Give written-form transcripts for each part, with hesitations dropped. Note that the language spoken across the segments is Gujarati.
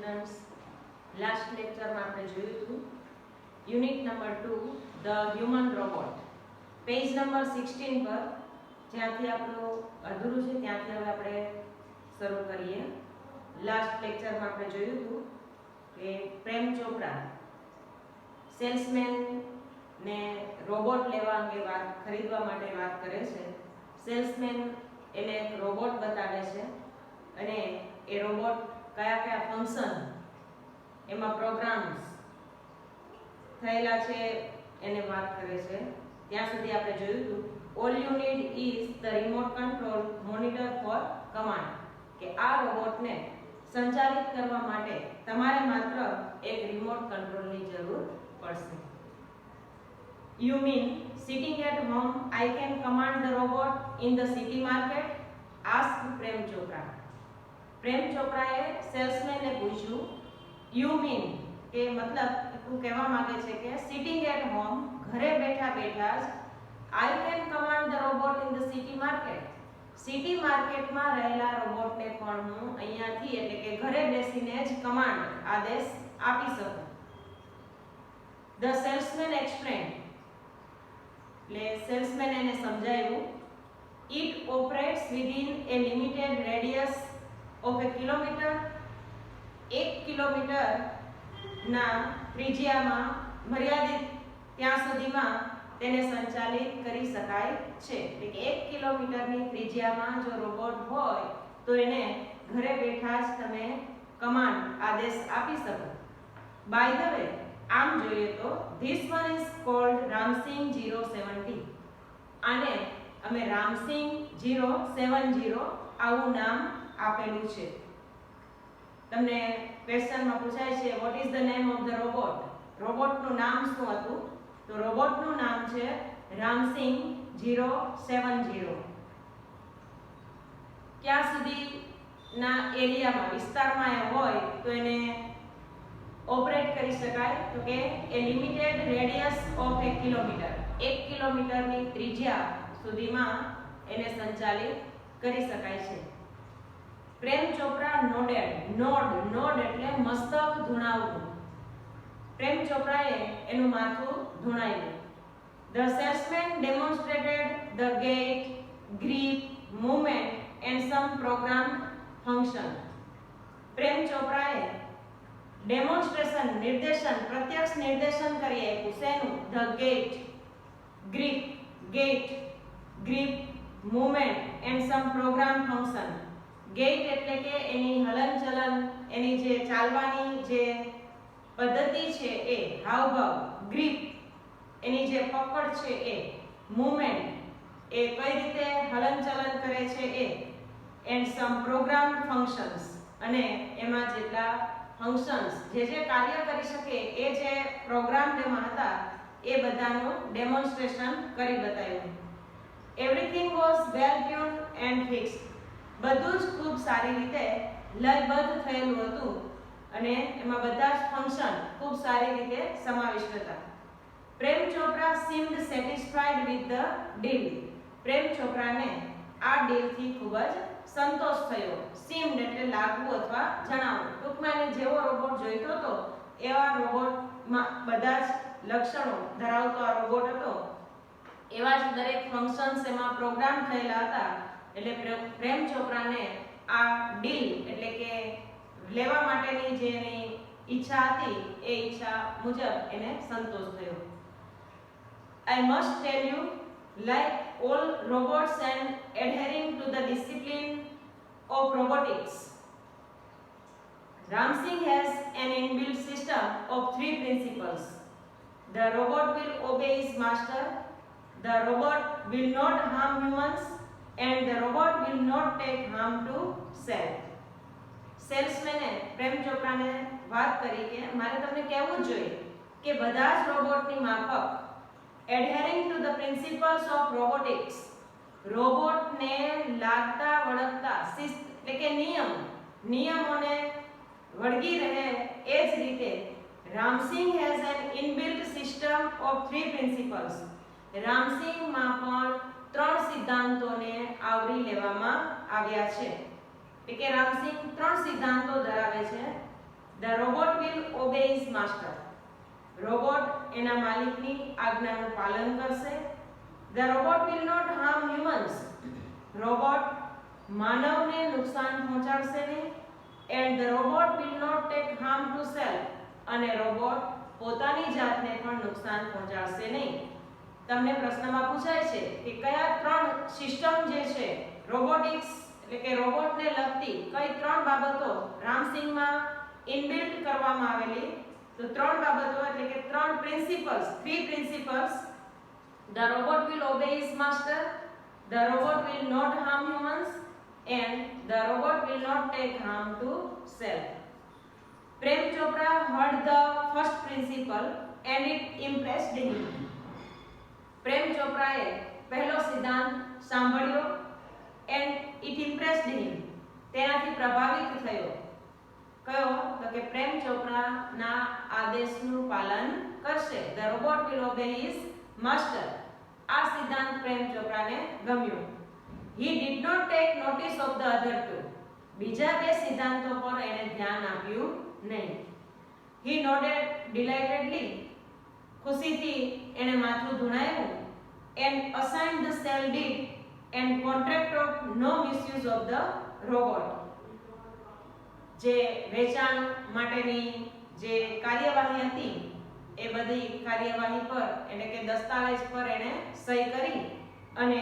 સ્ટુડન્ટ્સ, લાસ્ટ લેક્ચરમાં આપણે જોયું હતું unit number 2 the human robot, page number 16 પર જ્યાંથી આપણું અધૂરું છે ત્યાંથી હવે આપણે શરૂ કરીએ. લાસ્ટ લેક્ચરમાં આપણે જોયું હતું કે પ્રેમ ચોપરા સેલ્સમેન ને રોબોટ લેવા અંગે ખરીદવા માટે વાત કરે છે. સેલ્સમેન એને એક રોબોટ બતાવે છે અને એ રોબોટ કયા કયા ફંક્શન એમાં પ્રોગ્રામ્સ થયેલા છે એને વાત કરે છે. ત્યાં સુધી આપણે જોયું હતું all you need is the remote control monitor for command, કે આ રોબોટને સંચાલિત કરવા માટે તમારે માત્ર એક રિમોટ કંટ્રોલની જરૂર પડશે. You mean sitting at home I can command the robot in the city market? asked Prem Chopra. પ્રેમ ચોપરાએ સેલ્સમેનને પૂછ્યું, you mean કે મતલબ તું કહેવા માંગે છે કે sitting at home ઘરે બેઠા બેઠા જ I can command the robot in the city market, city માર્કેટમાં રહેલા રોબોટને પણ હું અહીંયાથી એટલે કે ઘરે બેસીને જ કમાન્ડ આદેશ આપી શકું. The salesman explained, એટલે સેલ્સમેન એને સમજાવ્યું, it operates within a limited radius of a kilometer, 1 kilometre ના ત્રિજ્યામાં મર્યાદિત ત્યાં સુધીમાં તેને સંચાલિત કરી શકાય છે. એટલે કે 1 કિલોમીટરની ત્રિજ્યામાં જો રોબોટ હોય તો એને ઘરે બેઠા જ તમે કમાન્ડ આદેશ આપી શકો. બાય ધ વે, આમ જોઈએ તો this one is called Ram Singh 070. આને અમે રામસિંગ 070 આવું નામ આપેલું છે. તમને ક્વેશ્ચનમાં પૂછાય છે what is the name of the robot, રોબોટનું નામ શું હતું? તો રોબોટનું નામ છે રામસિંગ 070. ક્યાં સુધીના એરિયામાં વિસ્તારમાં એ હોય તો એને ઓપરેટ કરી શકાય? તો કે એ લિમિટેડ રેડિયસ ઓફ 1 કિલોમીટર, 1 કિલોમીટરની ત્રિજ્યા સુધીમાં એને સંચાલિત કરી શકાય છે. પ્રેમ ચોપરા નોડેડ, નોડ એટલે મસ્તક ધૂણાવવું. પ્રેમ ચોપરાએ એનું માથું ધૂણાવ્યું. The salesman demonstrated the gait, grip, movement and some programmed function. Prem ચોપરાએ ડેમોન્સ્ટ્રેશન નિર્દેશન પ્રત્યક્ષ નિર્દેશન કરી આપ્યું. શેનું? The gait, movement and some program function. Gait એટલે કે એની હલનચલન, એની જે ચાલવાની જે પદ્ધતિ છે એ, હાવભાવ. ગ્રીપ એની જે પકડ છે એ. મૂવમેન્ટ એ કઈ રીતે હલનચલન કરે છે એ. એન્ડ સમ પ્રોગ્રામ ફંક્શન્સ, અને એમાં જેટલા ફંક્શન્સ જે કાર્ય કરી શકે એ જે પ્રોગ્રામ તેમાં હતા એ બધાનું ડેમોન્સ્ટ્રેશન કરી બતાવ્યું. Everything was well tuned and fixed. બધું જ ખૂબ સારી રીતે લયબદ્ધ થયેલું હતું અને એમાં બધા જ ફંક્શન ખૂબ સારી રીતે સમાવિષ્ટ હતા. Prem Chopra seemed satisfied with the deal. પ્રેમ ચોપરાને આ ડીલથી ખૂબ જ સંતોષ થયો. seemed એટલે લાગવું અથવા જણાવવું. ટૂંકમાં એને જેવો રોબોટ જોઈતો હતો એવા રોબોટમાં બધા જ લક્ષણો ધરાવતો આ રોબોટ હતો. એવા જ દરેક ફંક્શન્સ એમાં પ્રોગ્રામ થયેલા હતા. એટલે પ્રેમ ચોપરાને આ ડીલ એટલે કે લેવા માટેની જે એની ઈચ્છા હતી એ ઈચ્છા મુજબ એને સંતોષ થયો. I must tell you, like all robots and adhering to the discipline of robotics, Ramsing has an inbuilt system of 3 principles. The robot will obey his master, the robot will not harm humans, and the robot will not take harm to self. સેલ્સમેને પ્રેમ ચોપરાને વાત કરી કે મારે તમને કહેવું જોઈએ કે બધા જ રોબોટની માફક adhering to the principles of robotics, રોબોટને લાગતા વળગતા શિસ્ત એટલે કે નિયમોને વળગી રહે એ જ રીતે Ram Singh has an inbuilt system of 3 principles. રામસિંગમાં પણ 3 સિદ્ધાંતોને આવરી લેવામાં આવ્યા છે. એટલે કે રામસિંગ 3 સિદ્ધાંતો ધરાવે છે. The robot will obey his master. Robot એના માલિકની આજ્ઞાનું પાલન કરશે. The robot will not harm humans. Robot માનવને નુકસાન પહોંચાડશે નહીં. And the robot will not take harm to self. અને રોબોટ પોતાની જાતને પણ નુકસાન પહોંચાડશે નહીં. તમને પ્રશ્નમાં પૂછાય છે કે કયા ત્રણ સિસ્ટમ જે છે રોબોટિક્સ એટલે કે રોબોટને લગતી કઈ ત્રણ બાબતો રામસિંગમાં ઇનબિલ્ટ કરવામાં આવેલી. તો ત્રણ બાબતો એટલે કે ત્રણ principles, three principles. The robot will obey his master, the robot will not harm humans, and the robot will not take harm to self. Prem Chopra heard the first principle and it impressed him. પ્રેમ ચોપરાએ પહેલો સિદ્ધાંત સાંભળ્યો and it impressed him. તેનાથી પ્રભાવિત થયો. કયો? તો કે પ્રેમ ચોપરાના આદેશનું પાલન કરશે. The robot will obey his master. આ સિદ્ધાંત પ્રેમ ચોપરાને ગમ્યો. He did not take notice of the other two. બીજા બે સિદ્ધાંતો પર એને ધ્યાન આપ્યું નહીં. He nodded delightedly. ખુશીથી એને માથું ધુણાવ્યું. And assigned the sell deed and contract of no misuse of the robot. જે વેચાણ માટેની જે કાર્યવાહી હતી એ બધી કાર્યવાહી પર એટલે કે દસ્તાવેજ પર એને સહી કરી અને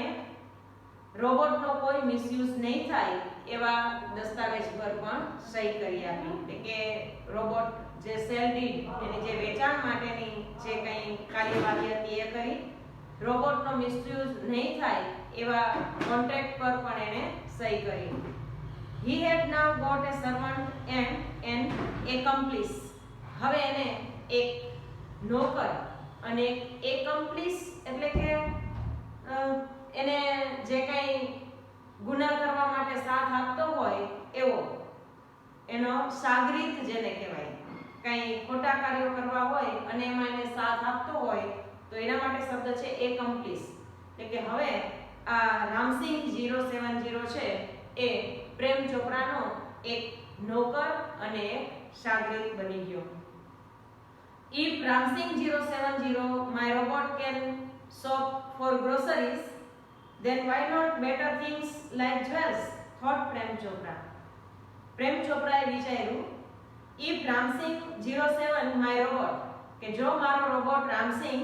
રોબોટનો કોઈ મિસયુઝ નહીં થાય એવા દસ્તાવેજ પર પણ સહી કરી આપી. એટલે કે રોબોટ જે સેલ ડીડ એની જે વેચાણ માટેની જે કંઈ કાર્યવાહી હતી એ કરી, રોબોટનો મિસયુઝ નહીં થાય એવા કોન્ટ્રાક્ટ પર પણ એને સહી કરી. He had now got a servant and an accomplice. હવે એને એક નોકર અને એક accomplice એટલે કે એને જે કંઈ ગુના કરવા માટે સાથ આપતો હોય એવો એનો સાગરીત જેને કહેવાય, કંઈ ખોટા કાર્યો કરવા હોય અને એમાં એને સાથ આપતો હોય તો એના માટે શબ્દ છે accomplice. એટલે કે હવે આ રામસિંગ 070 છે એ પ્રેમ ચોપરાનો એક નોકર અને એક શાગીર્દ બની ગયો. If Ramsing 070 my robot can shop for groceries, then why not better things like jewels, thought Prem Chopra. પ્રેમ ચોપરાએ વિચાર્યું if Ramsing 07 my robot કે જો મારો robot Ram Singh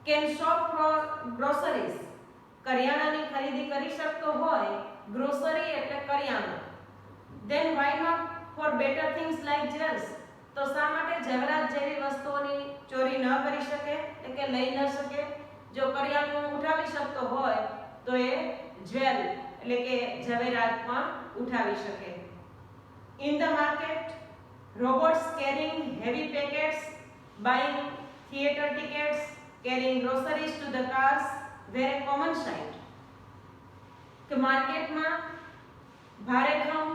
can shop for groceries કરિયાણાની ખરીદી કરી શકતો હોય, ગ્રોસરી એટલે કરિયાણું, then why not for better things like jewels તો શા માટે જવેરાત જેવી વસ્તુઓની ચોરી ન કરી શકે એટલે કે લઈ ન શકે. જો કરિયાણું ઉઠાવી શકતો હોય તો એ જ્વેલ એટલે કે જવેરાત પણ ઉઠાવી શકે. In the market, robots carrying heavy packets, buying theater tickets, carrying groceries to the cars were a common sight. કે માર્કેટમાં ભારેખમ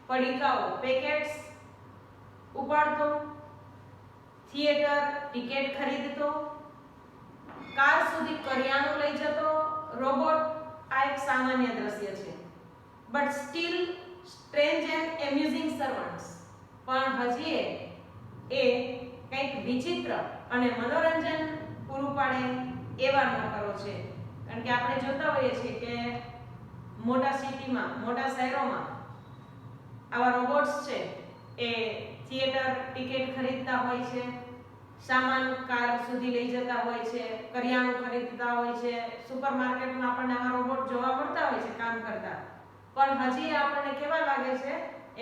પડીકાઓ પેકેટ્સ ઉપાડતો, થિયેટર ટિકિટ ખરીદતો, કાર સુધી કરિયાણું લઈ જતો રોબોટ આ એક સામાન્ય દ્રશ્ય છે. But still strange and amusing servants પણ હજી એ કંઈક વિચિત્ર અને મનોરંજન પૂરું પાડે એવા નોકરો છે. કારણ કે આપણે જોતા હોઈએ છીએ કે મોટા સિટીમાં, મોટા શહેરોમાં આવા રોબોટ્સ છે એ થિયેટર ટિકિટ ખરીદતા હોય છે, સામાન કાર સુધી લઈ જતા હોય છે, કરિયાણું ખરીદતા હોય છે. સુપરમાર્કેટમાં આપણને આવા રોબોટ જોવા મળતા હોય છે કામ કરતા. પણ હજી આપણને કેવા લાગે છે?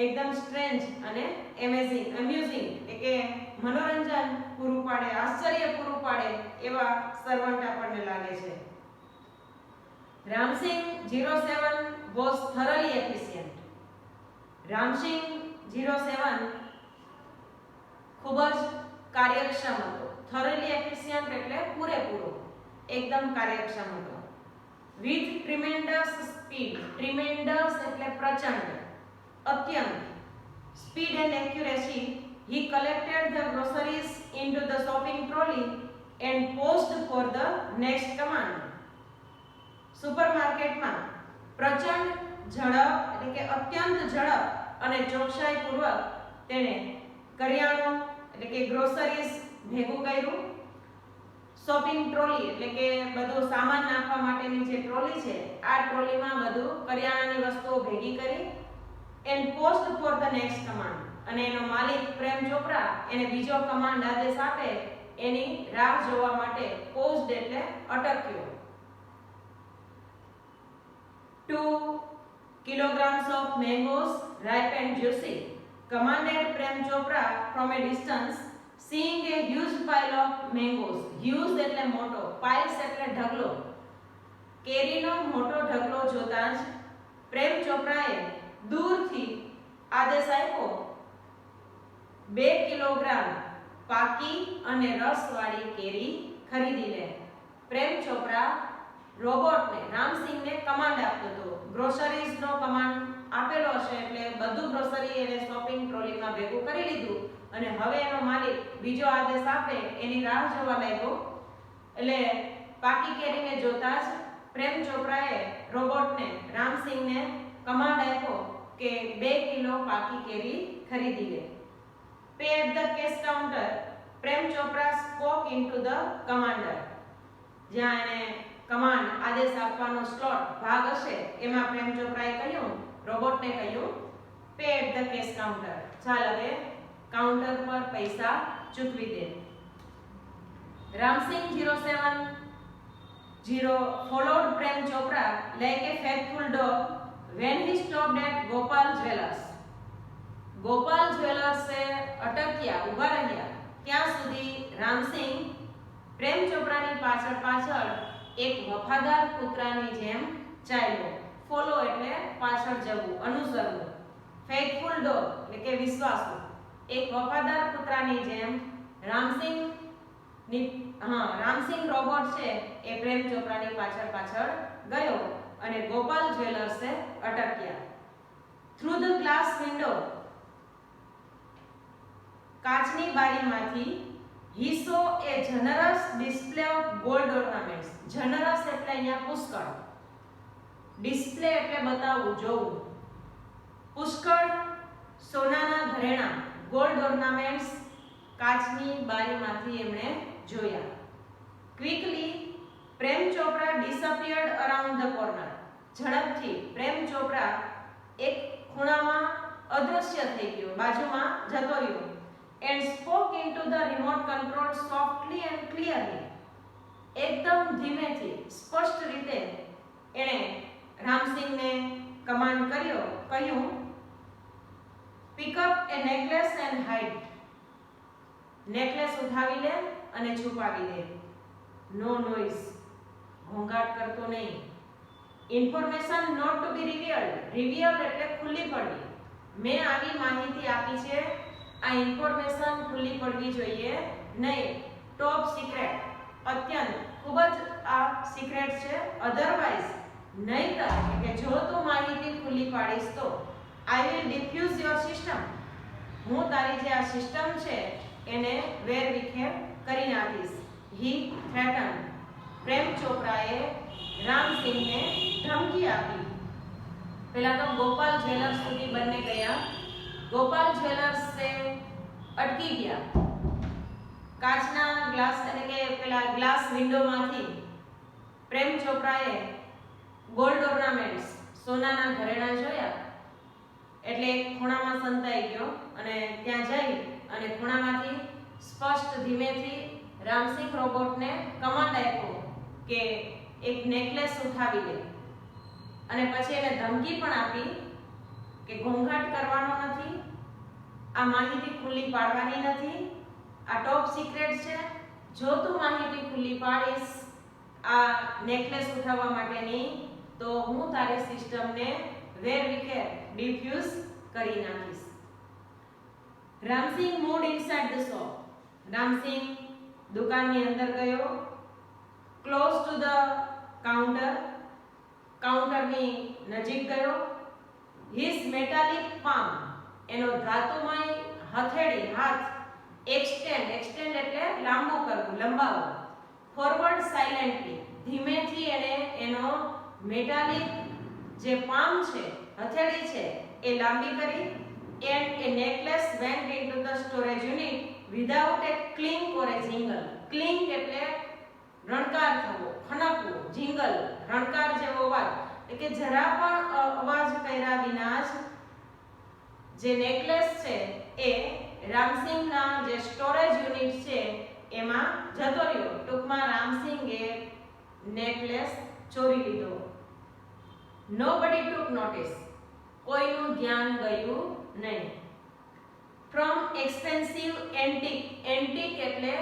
એકદમ સ્ટ્રેન્જ અને એમ્યુઝિંગ એટલે કે મનોરંજન પૂરું પાડે, આશ્ચર્ય પૂરું પાડે એવા સર્વન્ટ આપણને લાગે છે. Ram Singh 07 was thoroughly efficient. Ram Singh 07 ખૂબ જ કાર્યક્ષમ હતો. thoroughly efficient એટલે પૂરેપૂરો, એકદમ કાર્યક્ષમ હતો. with tremendous speed, tremendous એટલે પ્રચંડ, અત્યંત, speed and accuracy he collected the groceries into the shopping trolley and paused for the next command. સુપરમાર્કેટમાં પ્રચંડ ઝડપ એટલે કે અત્યંત ઝડપ અને ચોકસાઈપૂર્વક તેણે કરિયાણું એટલે કે ગ્રોસરીઝ ભેગું કર્યું, શોપિંગ ટ્રોલી એટલે કે બધું સામાન નાખવા માટેની જે ટ્રોલી છે આ ટ્રોલીમાં બધું કરિયાણાની વસ્તુઓ ભેગી કરી and post for the next command, અને એનો માલિક પ્રેમ ચોપરા એને બીજો કમાન્ડ આદેશ આપે એની રાહ જોવા માટે પોઝડ એટલે અટક્યો. 2 kilograms of mangoes ripe and juicy, commanded Prem Chopra from a distance, seeing a huge pile of mangoes. Huge એટલે મોટો, piles એટલે ઢગલો. કેરીનો મોટો ઢગલો જોતા જ પ્રેમ ચોપરાએ દૂરથી આદેશ આપ્યો 2 કિલોગ્રામ પાકી અને રસવાળી કેરી ખરીદી લે. પ્રેમ ચોપરા રોબોટને રામસિંહને કમાન્ડ આપતો હતો. ગ્રોસરીઝનો કમાન્ડ આપેલો છે એટલે બધું ગ્રોસરી એને શોપિંગ ટ્રોલીમાં ભેગું કરી લીધું અને હવે એનો માલિક બીજો આદેશ આપે એની રાહ જોવા લાગ્યો. એટલે પાકી કેરીને જોતા જ પ્રેમ ચોપરાએ રોબોટને રામસિંહને કમાન્ડ આપ્યો કે 2 કિલો પાકી કેરી ખરીદી લે. Pay at the cash counter, Prem Chopra spoke into the commander. જ્યાં એને કમાન્ડ આદેશ આપવાનો સ્લોટ ભાગ હશે એમાં પ્રેમ ચોપરાએ કહ્યું, રોબોટને કહ્યું, pay at the cash counter. ચાલ હવે કાઉન્ટર પર પૈસા ચૂકવી દે. Ramsingh 070 followed Prem Chopra like a faithful dog when he stopped at Gopal Jewellers. Gopal જ્વેલર્સે અટક્યા, ઉભા રહ્યા ત્યાં સુધી રામસિંહ પ્રેમ ચોપરાની પાછળ એક વફાદાર કૂતરાની જેમ ચાલ્યો. ફોલો એટલે પાછળ જવું, અનુસરવું. ફેથફુલ ડોગ એટલે કે વિશ્વાસુ. એક વફાદાર કૂતરાની જેમ રામસિંહ રોબોટ છે એ પ્રેમ ચોપરાની પાછળ ગયો અને ગોપાલ જ્વેલર્સે અટક્યા. થ્રુ ધ ગ્લાસ વિન્ડો, કાચની બારીમાંથી he saw a generous display of gold ornaments. generous એટલે અહીંયા પુષ્કળ, ડિસ્પ્લે એટલે બતાવવું, જોવું. પુષ્કળ સોનાના ઘરેણાં, ગોલ્ડ ઓર્નામેન્ટ્સ કાચની બારીમાંથી એમણે જોયા. Quickly Prem Chopra disappeared around the corner. ઝડપથી પ્રેમ ચોપરા એક ખૂણામાં અદૃશ્ય થઈ ગયો, બાજુમાં જતો રહ્યો. And spoke into the remote control softly and clearly. એકદમ ધીમેથી સ્પષ્ટ રીતે એણે રામસિંહને કમાન્ડ કર્યો, કહ્યું, pick up a necklace and hide. Necklace ઉઠાવી લે અને છુપાવી દે. No noise. ઘોંઘાટ કરતો નહીં. Information not to be revealed. reveal એટલે ખુલ્લી પડવી. મેં આવી માહિતી આપી છે, આ ઇન્ફોર્મેશન ખુલ્લી પડવી જોઈએ નહીં. ટોપ સિક્રેટ, અત્યંત ખૂબ જ આ સિક્રેટ છે. અધરવાઇઝ નહીતર કે જો તું માહિતી ખુલ્લી પાડીશ તો I will diffuse your system, હું તારી જે આ સિસ્ટમ છે એને વેરવિખેર કરી નાખીશ. હી થ્રેટન, પ્રેમ ચોપરાએ રામસિંહને ધમકી આપી. પહેલા તો ગોપાલ જ્વેલર્સ સુધી બંને ગયા. ગોપાલ જ્વેલર્સે અટકી ગયા. કાચના ગ્લાસ એટલે કે પેલા ગ્લાસ વિન્ડોમાંથી પ્રેમ ચોપરાએ ગોલ્ડ ઓર્નામેન્ટ્સ સોનાના ઘરેણાં જોયા એટલે ખૂણામાં સંતાઈ ગયો અને ત્યાં જઈ અને ખૂણામાંથી સ્પષ્ટ ધીમેથી રામસિંહ રોબોટને કમાન્ડ આપ્યો કે એક નેકલેસ ઉઠાવી લે અને પછી એને ધમકી પણ આપી કે ઘોંઘાટ કરવાનો નથી, આ માહિતી ખુલ્લી પાડવાની નથી, આ ટોપ સિક્રેટ છે. જો તું માહિતી ખુલ્લી પાડીશ આ નેકલેસ ઉઠાવવા માટેની તો હું તારી સિસ્ટમને વેરવિખેર ડિફ્યુઝ કરી નાખીશ. Ramsingh moved inside the shop. Ramsingh દુકાનની અંદર ગયો. ક્લોઝ ટુ ધ કાઉન્ટર, કાઉન્ટરની નજીક ગયો. હિઝ મેટાલિક પામ, એનો ધાતુમય હથેળી, હાથ એક્સટેન્ડ એટલે લાંબુ કરવું, લંબાવવું. ફોરવર્ડ સાયલેન્ટલી, ધીમેથી એને એનો મેટાલિક જે પામ છે, હથેળી છે એ લાંબી કરી. and a necklace went into the storage unit without a clink or a jingle. Clink એટલે રણકાર થવો, ખનકવો, jingle રણકાર જેવો અવાજ, એટલે કે જરા પણ અવાજ કર્યા વિના જ જે નેકલેસ છે એ રામસિંગના જે સ્ટોરેજ યુનિટ છે એમાં જતો રહ્યો. ટૂંકમાં રામસિંગે નેકલેસ ચોરી લીધો. Nobody took notice. કોઈનું ધ્યાન ગયું નહીં. From expensive antique. Antique એટલે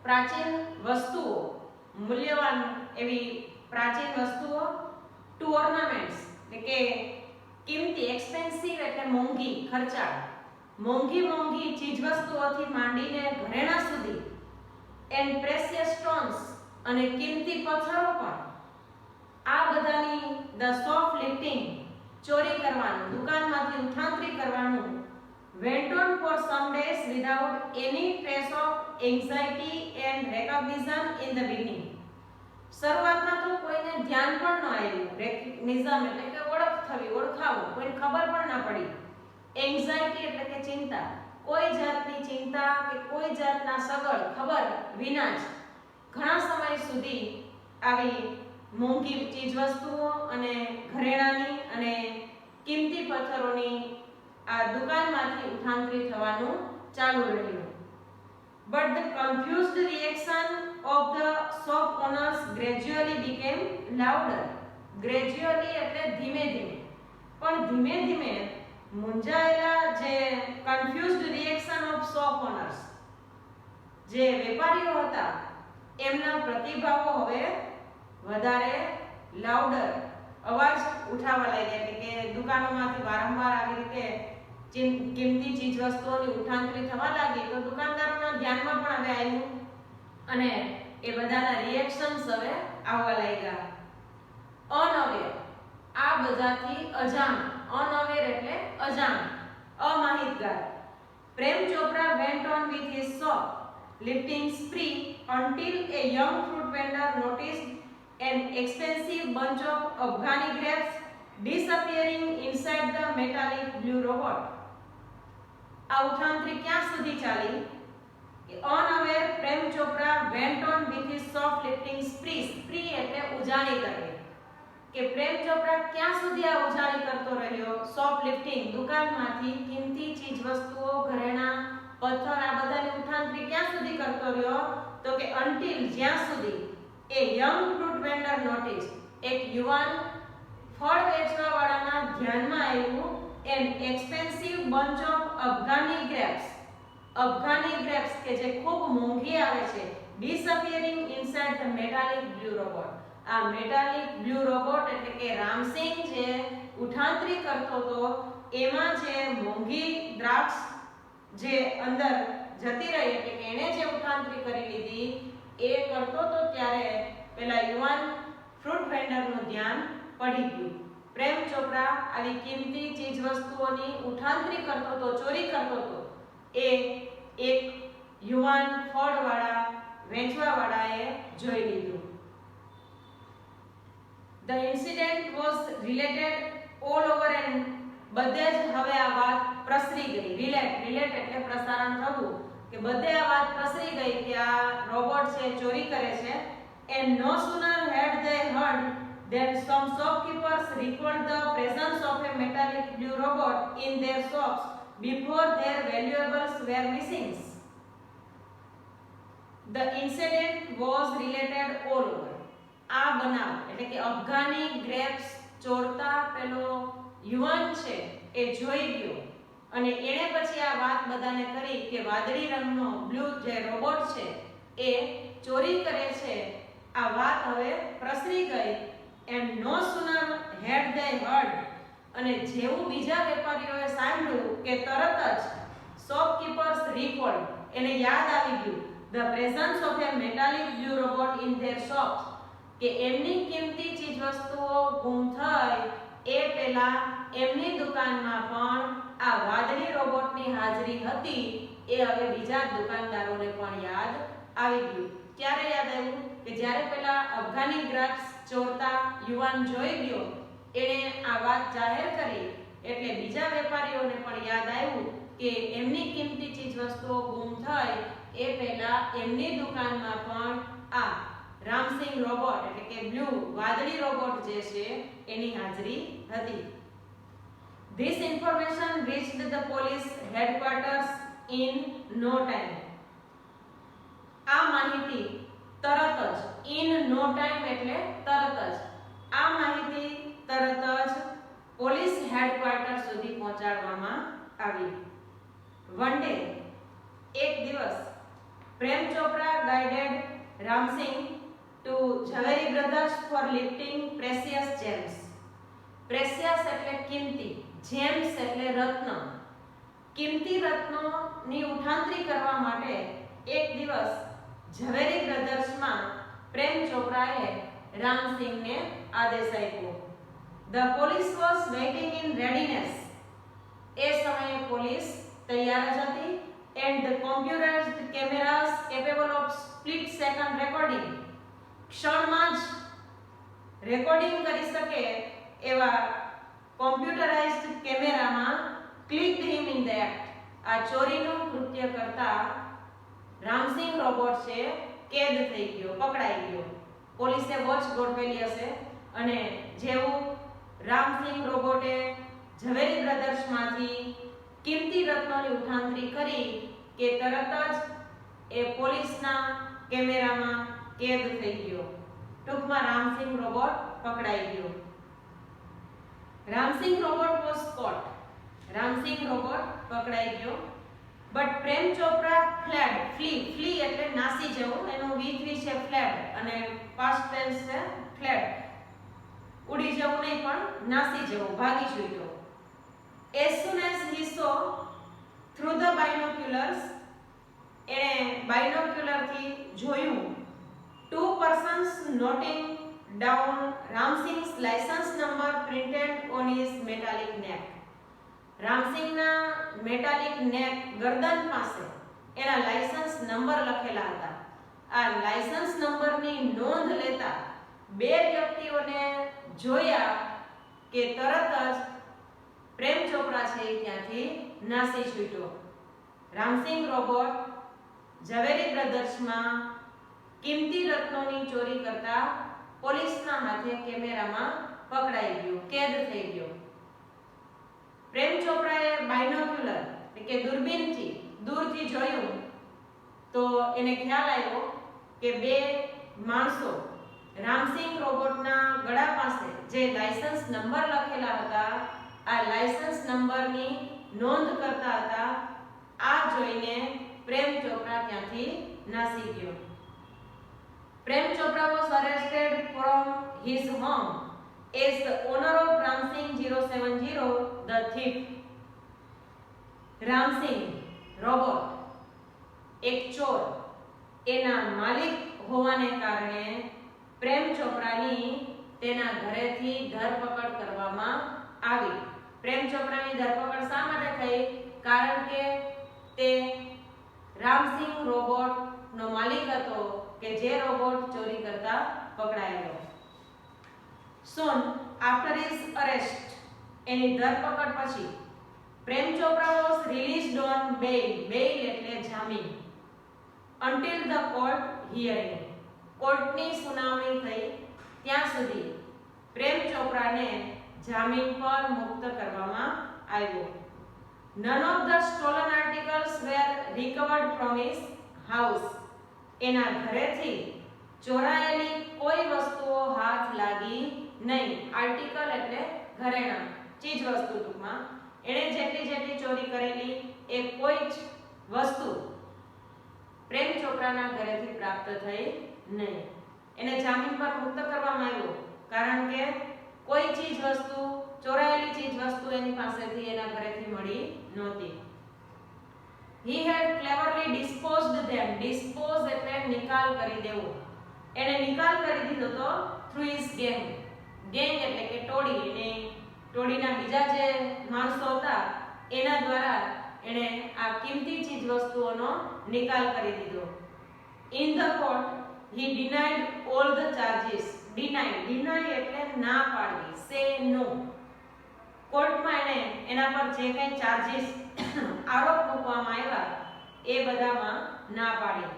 પ્રાચીન વસ્તુઓ, મૂલ્યવાન એવી પ્રાચીન વસ્તુઓ. To ornaments એટલે કે કિંમતી, એક્સપેન્સિવ એટલે મોંઘી, ખર્ચાળ, મોંઘી મોંઘી ચીજવસ્તુઓથી માંડીને ઘરેણા સુધી. એન્ડ પ્રેસિયસ સ્ટોન્સ અને કિંમતી પથ્થરો પણ. આ બધાની ધ સોફ્ટ લિફ્ટિંગ ચોરી કરવાનું, દુકાનમાંથી ઉઠાંતરી કરવાનું. went on for some days without any trace of anxiety and recognition in the beginning. શરૂઆતમાં તો કોઈને ધ્યાન પણ ન આવ્યું. રેકગ્નિઝમ એટલે કે ઓળખ થવી, ઓળખાવું, કોઈને ખબર પણ ના પડી. એન્ઝાઇટી એટલે કે ચિંતા, કોઈ જાતની ચિંતા કે કોઈ જાતના સગળ ખબર વિના જ ઘણા સમય સુધી આવી મોંઘી ચીજવસ્તુઓ અને ઘરેણાની અને કિંમતી પથ્થરોની આ દુકાનમાંથી ઉઠાંતરી થવાનું ચાલુ રહ્યું. But the confused reaction of the shop owners gradually became louder. Gradually એટલે ધીમે ધીમે, પણ ધીમે ધીમે મૂંઝાયેલા જે confused reaction of shop owners, જે વેપારીઓ હતા એમના પ્રતિભાવો હવે વધારે લાઉડર અવાજ ઉઠાવવા લાગ્યા. એટલે કે દુકાનોમાંથી વારંવાર આવી રીતે કિંમતી ચીજ વસ્તુઓની ઉઠાંતરી થવા લાગી તો દુકાનદારોના ध्याનમાં પણ હવે આવ્યું અને એ બધાના રિએક્શન્સ હવે આવવા લાગ્યા. અનઅવેર, આ બધાથી અજાણ. અનઅવેર એટલે અજાણ, અમાહિતગાર. Prem Chopra went on with his shop lifting spree until a young fruit vendor noticed an expensive bunch of Afghani grapes disappearing inside the metallic blue robot. આ ઉઠાંતરી ક્યાં સુધી ચાલી? Unaware, Prem Chopra went on with his soft lifting spree. Spree એટલે ઉજાણી કરે. કે પ્રેમ ચોપરા ક્યાં સુધી આ ઉજાણી કરતો રહ્યો? સોફ્ટ લિફ્ટિંગ, દુકાનમાંથી કિંમતી ચીજ વસ્તુઓ, ઘરેણા, પથ્થર આ બધાની ઉઠાંતરી ક્યાં સુધી કરતો રહ્યો? તો કે until, જ્યાં સુધી a young fruit vendor noticed, એક યુવાન ફળ વેચવાવાળાના ધ્યાનમાં આવ્યું an expensive bunch of Afghani grapes. Afghani grapes કે જે ખૂબ મોંઘી આવે છે, disappearing inside the metallic blue robot. આ મેટાલિક બ્લુ રોબોટ એટલે કે રામસિંગ જે ઉઠાંતરી કરતો હતો એમાં જે મોંઘી દ્રાક્ષ જે અંદર જતી રહી, એટલે કે એને જે ઉઠાંતરી કરી લીધી એ કરતો તો ત્યારે પેલા યુવાન ફ્રૂટ વેન્ડરનું ध्यान પડી ગયું. પ્રેમ ચોપરા આવી કિંમતી ચીજ વસ્તુઓની ઉઠાંતરી કરતો તો, ચોરી કરતો તો એ એક યુવાન ફળવાળા વેચવાવાળાએ જોઈ લીધું. The incident was related all over and બધે જ હવે આ વાત પ્રસરી ગઈ. રિલેટ એટલે પ્રસારણ થવું, કે બધે આ વાત પ્રસરી ગઈ કે આ રોબોટ છે ચોરી કરે છે. And no sooner had they heard that some shopkeepers recalled the presence of a metallic blue robot in their shops before their valuables were missing. The incident was related all over. આ બનાવ એટલે કે અફઘાની ગ્રેપ્સ ચોરતા પેલો યુવાન છે એ જોઈ ગયો અને એણે પછી આ વાત બધાને કરી કે વાદળી રંગનો બ્લુ જે રોબોટ છે એ ચોરી કરે છે. આ વાત હવે પ્રસરી ગઈ. and no sooner had they heard, અને જેવું બીજા વેપારીઓએ સાંભળ્યું કે તરત જ shopkeepers recalled, એને યાદ આવી ગયું the presence of a metallic blue robot in their shops, કે એમની કિંમતી ચીજ વસ્તુઓ ગુમ થઈ એ પહેલા એમની દુકાનમાં પણ આ વાદળી રોબોટની હાજરી હતી. એ હવે બીજા દુકાનદારોને પણ યાદ આવી ગયું. ક્યારે યાદ આવ્યું? કે જ્યારે પેલા અફઘાની ગ્રાહક ચોરતા યુવાન જોઈ ગયો, એણે આ વાત જાહેર કરી એટલે બીજા વેપારીઓને પણ યાદ આવ્યું કે એમની કિંમતી ચીજ વસ્તુઓ ગુમ થઈ એ પહેલા એમની દુકાનમાં પણ આ રામસિંગ રોબોટ એટલે કે બ્લુ વાદળી રોબોટ જે છે એની હાજરી હતી. This information reached the police headquarters in no time. આ માહિતી તરત જ in no time એટલે તરત જ આ માહિતી તરત જ પોલીસ હેડક્વાર્ટર સુધી પહોંચાડવામાં આવી. One day, એક દિવસ, Prem Chopra guided Ramsing to Jhaveri Brothers for lifting precious gems. Precious એટલે કિંમતી, gems એટલે રત્ન. કિંમતી રત્નોની ઉઠાંતરી કરવા માટે એક દિવસ ઝવેરી બ્રધર્સમાં પ્રેમ ચોપરાએ રામસિંહને આદેશ આપ્યો. The police was waiting in readiness. એ સમયે પોલીસ તૈયાર જ હતી and the computerized cameras capable of split second recording. ક્ષણમાં જ રેકોર્ડિંગ કરી શકે એવા કોમ્પ્યુટરાઇઝ્ડ કેમેરામાં clicked him in the act. આ ચોરીનું કૃત્ય કરતા રામસિંગ રોબોટ છે કેદ થઈ ગયો, પકડાઈ ગયો. પોલીસે વોચ ગોઠવેલી હશે અને જેવું રામસિંગ રોબોટે ઝવેરી બ્રધર્સમાંથી કિંમતી રત્નોની ઉઠાંતરી કરી કે તરત જ એ પોલીસના કેમેરામાં કેદ થઈ ગયો. ટૂંકમાં રામસિંગ રોબોટ પકડાઈ ગયો. Ramsingh robot was caught. Ramsingh robot પકડાઈ ગયો. But Prem Chopra fled. Flee એટલે નાસી જવું, એનો V3 છે ફ્લેડ અને પાસ્ટ ટેન્સ છે ફ્લેડ. ઉડી જવું નહીં પણ નાસી જવું, ભાગી છૂટ્યો. As soon as he saw through the binoculars, એણે બાયનોક્યુલર થી જોયું two persons noting down Ramsing's license number printed on his metallic neck. રામસિંગના મેટાલિક નેક ગરદન પાસે એના લાયસન્સ નંબર લખેલા હતા. આ લાયસન્સ નંબરની નોંધ લેતા બે વ્યક્તિઓને જોયા કે તરત જ પ્રેમ ચોપરા છે ત્યાંથી નાસી છૂટ્યો. રામસિંગ રોબોટ ઝવેરી બ્રધર્સમાં કિંમતી રત્નોની ચોરી કરતા પોલીસના હાથે કેમેરામાં પકડાઈ ગયો, કેદ થઈ ગયો. પ્રેમ ચોપરાએ બાયનોક્યુલર એટલે કે દૂરબીનથી દૂરથી જોયું તો એને ખ્યાલ આવ્યો કે બે માણસો રામસિંગ રોબોટના ગળા પાસે જે લાયસન્સ નંબર લખેલા હતા આ લાયસન્સ નંબરની નોંધ કરતા હતા. આ જોઈને પ્રેમ ચોપરા ત્યાંથી નાસી ગયો. Prem Chopra was arrested from his home as the owner of Ramsing 070, the thief. Ram Singh robot એક ચોર એના માલિક હોવાને કારણે પ્રેમ ચોપરાની તેના ઘરેથી ધરપકડ કરવામાં આવી. પ્રેમ ચોપરાની ધરપકડ શા માટે થઈ? કારણ કે તે રામસિંગ રોબોટનો માલિક હતો કે જે રોબોટ ચોરી કરતા પકડાયેલો. Soon after his arrest, એની ધરપકડ પછી Prem Chopra was released on bail. bail એટલે જામીન. Until the court hearing, કોર્ટની સુનાવણી થઈ ત્યાં સુધી પ્રેમ ચોપરાને જામીન પર મુક્ત કરવામાં આવ્યો. None of the stolen articles were recovered from his house. એના ઘરેથી ચોરાયેલી કોઈ વસ્તુઓ હાથ લાગી નહીં. આર્ટિકલ એટલે ઘરેણાં, ચીજ વસ્તુ ટૂંકમાં. એણે જેટલી ચોરી કરેલી એ કોઈ જ વસ્તુ પ્રેમ ચોપરાના ઘરેથી પ્રાપ્ત થઈ નહીં. એને જામીન પર મુક્ત કરવામાં આવ્યો કારણ કે કોઈ ચીજ વસ્તુ, ચોરાયેલી ચીજ વસ્તુ એની પાસેથી એના ઘરેથી મળી નહોતી. He had cleverly disposed them. Dispose એટલે નિકાલ કરી દેવો. એને નિકાલ કરી દીધો તો through his gang. gang એટલે કે ટોળી. એને ટોળીના બીજા જે માણસો હતા એના દ્વારા એણે આ કિંમતી ચીજ વસ્તુઓનો નિકાલ કરી દીધો. In the court he denied all the charges. deny એટલે ના પાડવી, say no. કોર્ટમાં એને એના પર જે કંઈ ચાર્જીસ આરોપ મૂકવામાં આવ્યા એ બધામાં ના પાડી.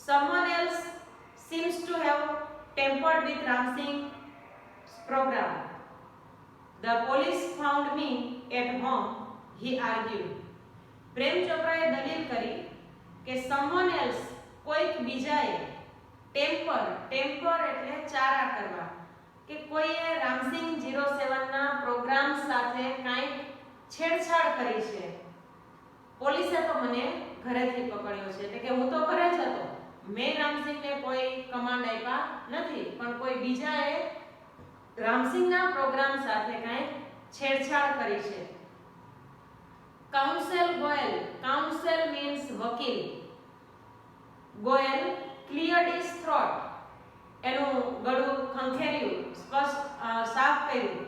Someone else seems to have tampered with Ramsingh's program. The police found me at home, he argued. પ્રેમ ચોપરાએ દલીલ કરી કે someone else કોઈક બીજાએ ટેમ્પર એટલે ચારા કરવા કે કોઈએ રામસિંગ 07 ના પ્રોગ્રામ સાથે કંઈક છેડછાડ કરી છે. પોલીસે તો મને ઘરેથી પકડ્યો છે એટલે કે હું તો ઘરે જ હતો, મેં રામસિંગને કોઈ કમાન્ડ આપ્યા નથી, પણ કોઈ બીજાએ રામસિંગના પ્રોગ્રામ સાથે કંઈક છેડછાડ કરી છે. કાઉન્સેલ ગોયલ, કાઉન્સેલ મીન્સ વકીલ. ગોયલ ક્લિયર્ડ હિઝ થ્રોટ, એનું ગળું ખંખેર્યું, સ્પષ્ટ સાફ કર્યું.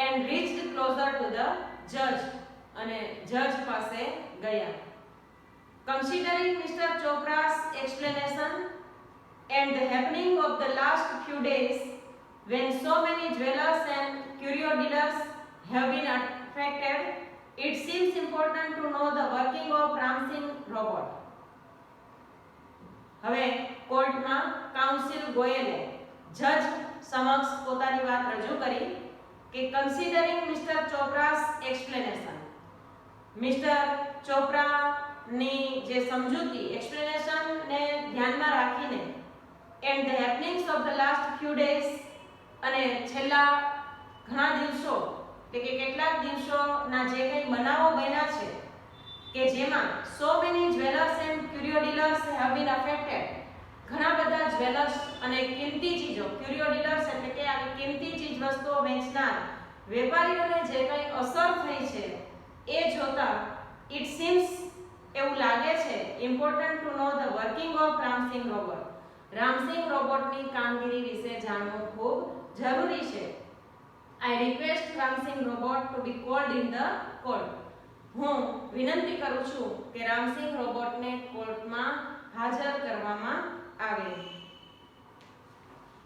And reached closer to the જજ, અને જજ પાસે ગયા. Considering mister Chopra's explanation and the happening of the last few days when so many jewelers and curio dealers have been affected, it seems important to know the working of Ramsingh robot. હવે કોર્ટમાં કાઉન્સિલ ગોયલે જજ સમક્ષ પોતાની વાત રજૂ કરી કે considering mister Chopra's explanation, mister ચોપરાની જે સમજૂતી એક્સપ્લેનેશન ને ધ્યાનમાં રાખીને, and the happenings of the last few days, અને છેલ્લા ઘણા દિવસો એટલે કે કેટલાક દિવસોના જે કંઈ બનાવો બન્યા છે કે જેમાં so many jewellers and curio dealers have been affected, ઘણા બધા જ્વેલર્સ અને કિંમતી ચીજો, ક્યુરિયો ડીલર્સ એટલે કે આ કિંમતી ચીજ વસ્તુઓ વેચનાર વેપારીઓને જે કંઈ અસર થઈ છે એ જોતા ઇટ સીમ્સ એવું લાગે છે important to know the working of Ramsingh robot, Ramsingh રોબોટની કામગીરી વિશે જાણવું ખૂબ જરૂરી છે. I request Ramsingh robot to be called in the court. હું વિનંતી કરું છું કે રામસિંગ રોબોટને કોર્ટમાં હાજર કરવામાં આવે.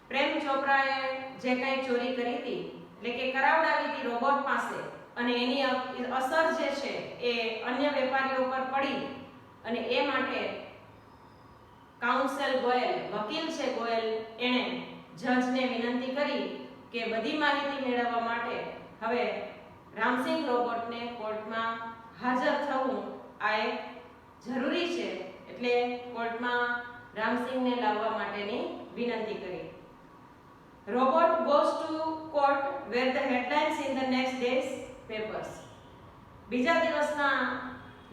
પ્રેમ ચોપરાએ જે કંઈ ચોરી કરી હતી એટલે કે કરાવડાવી હતી રોબોટ પાસે, અને એની અસર જે છે એ અન્ય વેપારીઓ પર પડી, અને એ માટે કાઉન્સેલ ગોયલ, વકીલ છે ગોયલ, એણે જજને વિનંતી કરી કે બધી માહિતી મેળવવા માટે હવે રામસિંગ રોબોટને કોર્ટમાં હાજર થવું આ એક જરૂરી છે, એટલે કોર્ટમાં રામસિંગને લાવવા માટેની વિનંતી કરી. Robot goes to court where the headlines in the next day's papers. બીજા દિવસના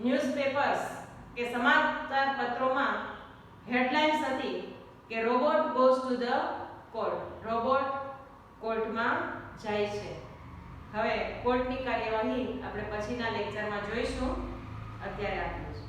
ન્યૂઝપેપર્સ કે સમાચાર પત્રોમાં હેડલાઇન્સ હતી કે robot goes to the court, robot કોર્ટમાં જાય છે. હવે કોર્ટની કાર્યવાહી આપણે પછીના લેક્ચરમાં જોઈશું. અત્યારે આટલું જ.